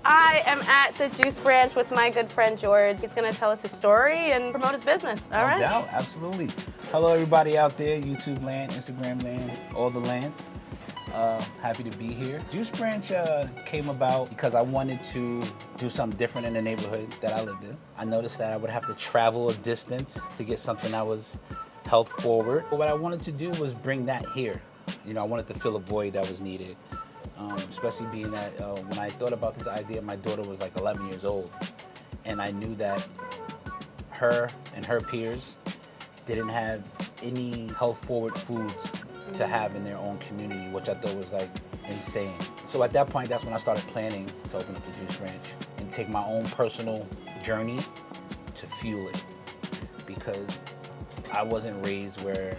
I am at the Juice Branch with my good friend George. He's going to tell us his story and promote his business. All right. No doubt, absolutely. Hello, everybody out there, YouTube land, Instagram land, all the lands. Happy to be here. Juice Branch came about because I wanted to do something different in the neighborhood that I lived in. I noticed that I would have to travel a distance to get something that was health forward. But what I wanted to do was bring that here. You know, I wanted to fill a void that was needed. Especially being that when I thought about this idea, my daughter was like 11 years old. And I knew that her and her peers didn't have any health forward foods to have in their own community, which I thought was like insane. So at that point, that's when I started planning to open up the Juice Ranch and take my own personal journey to fuel it. Because I wasn't raised where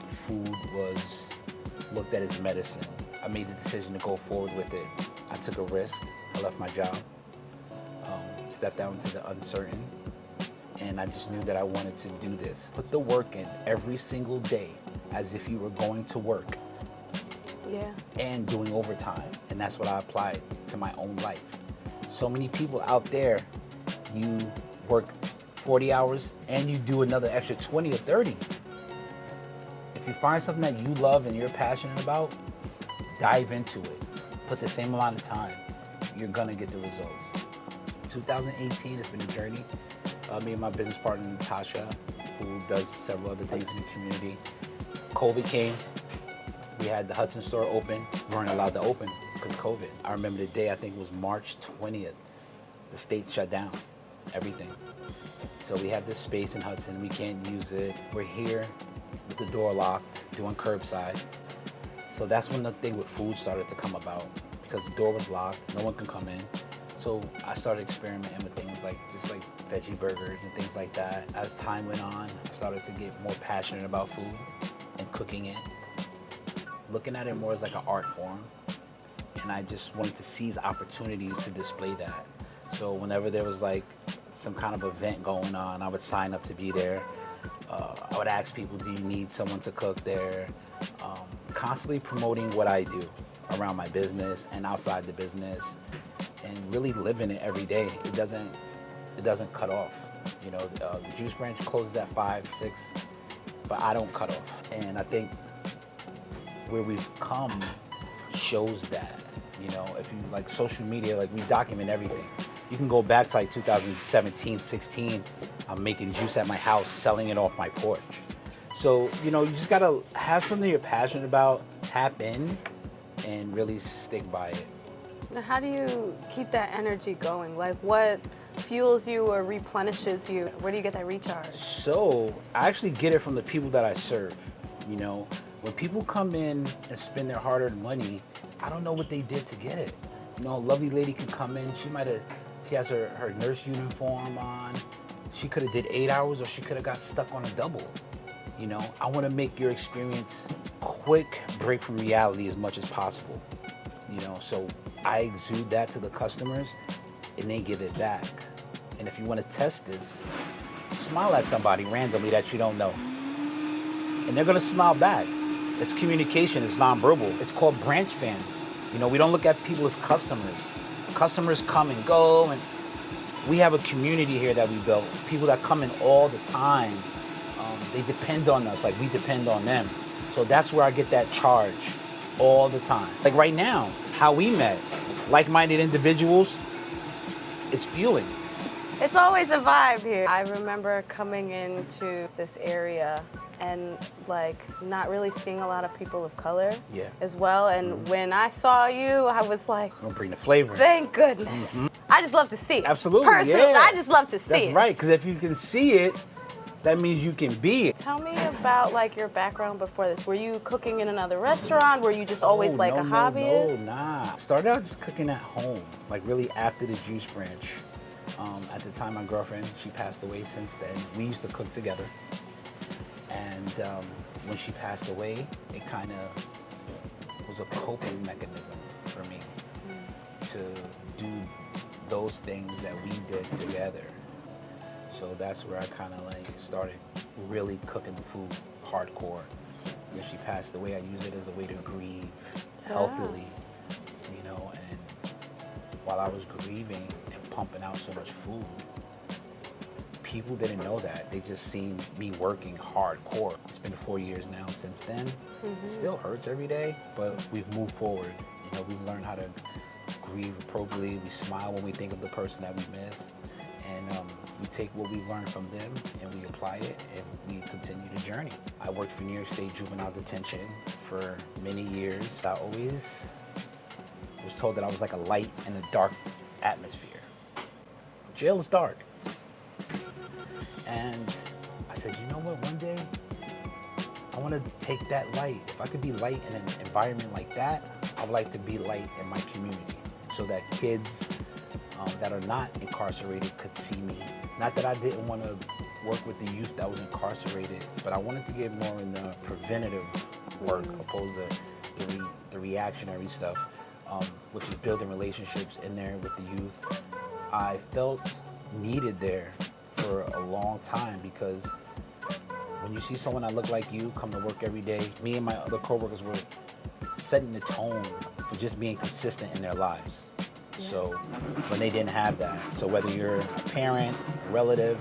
food was looked at as medicine. I made the decision to go forward with it. I took a risk. I left my job, stepped out into the uncertain, and I just knew that I wanted to do this. Put the work in every single day as if you were going to work. Yeah. And doing overtime. And that's what I applied to my own life. So many people out there, you work 40 hours and you do another extra 20 or 30. If you find something that you love and you're passionate about, dive into it. Put the same amount of time. You're gonna get the results. 2018 has been a journey. Me and my business partner, Natasha, who does several other things in the community. COVID came. We had the Hudson store open. We weren't allowed to open because of COVID. I remember the day, I think it was March 20th. The state shut down everything. So we have this space in Hudson. We can't use it. We're here with the door locked, doing curbside. So that's when the thing with food started to come about because the door was locked, no one can come in. So I started experimenting with things like just like veggie burgers and things like that. As time went on, I started to get more passionate about food and cooking it, looking at it more as like an art form. And I just wanted to seize opportunities to display that. So whenever there was like some kind of event going on, I would sign up to be there. I would ask people, do you need someone to cook there? Constantly promoting what I do around my business and outside the business, and really living it every day. It doesn't cut off. You know, the Juice Branch closes at 5, 6, but I don't cut off. And I think where we've come shows that. You know, if you like social media, like we document everything. You can go back to like 2017, 16. I'm making juice at my house, selling it off my porch. So, you know, you just gotta have something you're passionate about, tap in, and really stick by it. Now, how do you keep that energy going? Like, what fuels you or replenishes you? Where do you get that recharge? So, I actually get it from the people that I serve. You know, when people come in and spend their hard-earned money, I don't know what they did to get it. You know, a lovely lady can come in, she has her nurse uniform on. She could have did 8 hours or she could have got stuck on a double. You know, I want to make your experience quick break from reality as much as possible. You know, so I exude that to the customers and they give it back. And if you want to test this, smile at somebody randomly that you don't know. And they're going to smile back. It's communication, it's nonverbal. It's called branch fan. You know, we don't look at people as customers. Customers come and go, and we have a community here that we built. People that come in all the time. They depend on us like we depend on them. So that's where I get that charge all the time. Like right now, how we met, like-minded individuals, it's fueling. It's always a vibe here. I remember coming into this area and like not really seeing a lot of people of color as well. And when I saw you, I was like, I'm gonna bring the flavor. Thank goodness. I just love to see it. Absolutely, Personally, yeah. I just love to see it. That's right, because if you can see it, that means you can be it. Tell me about like your background before this. Were you cooking in another restaurant? Were you just always like a hobbyist? No, nah. Started out just cooking at home, like really after the Juice Branch. At the time, my girlfriend, she passed away since then. We used to cook together. And when she passed away, it kind of was a coping mechanism for me to do those things that we did together. So that's where I kind of like started really cooking the food hardcore. When she passed away, I used it as a way to grieve healthily, you know, and while I was grieving and pumping out so much food, people didn't know that. They just seen me working hardcore. It's been 4 years now since then. It still hurts every day, but we've moved forward. You know, we've learned how to grieve appropriately. We smile when we think of the person that we miss. And we take what we've learned from them and we apply it and we continue the journey. I worked for New York State Juvenile Detention for many years. I always was told that I was like a light in a dark atmosphere. Jail is dark. And I said, you know what, one day I want to take that light. If I could be light in an environment like that, I would like to be light in my community so that kids that are not incarcerated could see me. Not that I didn't want to work with the youth that was incarcerated, but I wanted to get more in the preventative work opposed to the reactionary stuff, which is building relationships in there with the youth. I felt needed there for a long time because when you see someone that looked like you come to work every day, me and my other coworkers were setting the tone for just being consistent in their lives. So when they didn't have that, so whether you're a parent, a relative,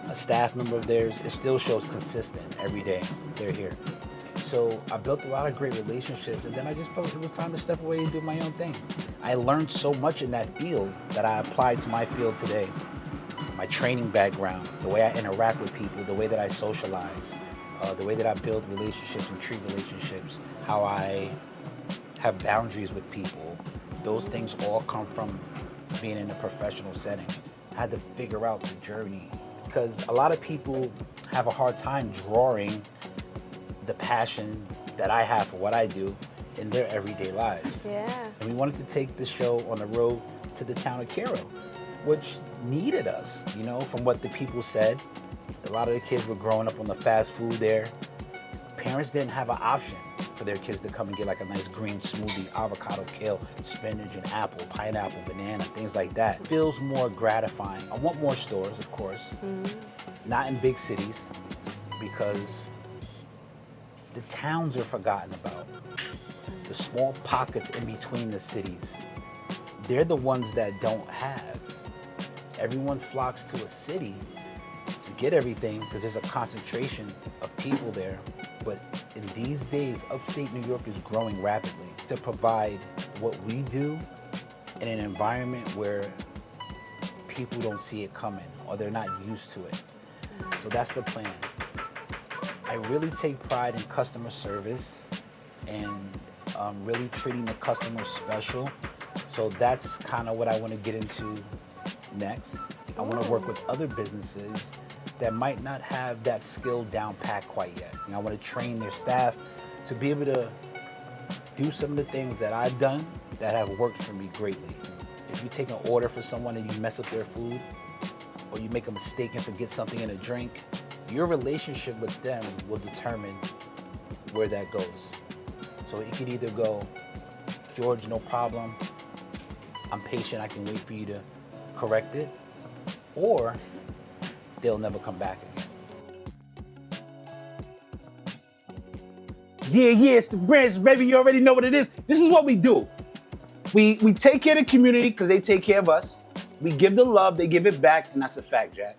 a staff member of theirs, it still shows consistent every day they're here. So I built a lot of great relationships, and then I just felt it was time to step away and do my own thing. I learned so much in that field that I applied to my field today. My training background, the way I interact with people, the way that I socialize, the way that I build relationships and treat relationships, how I have boundaries with people. Those things all come from being in a professional setting. I had to figure out the journey because a lot of people have a hard time drawing the passion that I have for what I do in their everyday lives. Yeah. And we wanted to take the show on the road to the town of Cairo, which needed us, you know, from what the people said. A lot of the kids were growing up on the fast food there. Parents didn't have an option for their kids to come and get like a nice green smoothie, avocado, kale, spinach, and apple, pineapple, banana, things like that. It feels more gratifying. I want more stores, of course, not in big cities, because the towns are forgotten about. The small pockets in between the cities, they're the ones that don't have. Everyone flocks to a city to get everything because there's a concentration of people there. But in these days, upstate New York is growing rapidly to provide what we do in an environment where people don't see it coming or they're not used to it. So that's the plan. I really take pride in customer service and really treating the customer special. So that's kind of what I want to get into next. I want to work with other businesses that might not have that skill down pat quite yet. I want to train their staff to be able to do some of the things that I've done that have worked for me greatly. If you take an order for someone and you mess up their food, or you make a mistake and forget something in a drink, your relationship with them will determine where that goes. So it could either go, George, no problem, I'm patient, I can wait for you to correct it, or they'll never come back again. Yeah, it's the branch, baby. You already know what it is. This is what we do. We take care of the community because they take care of us. We give the love, they give it back, and that's a fact, Jack.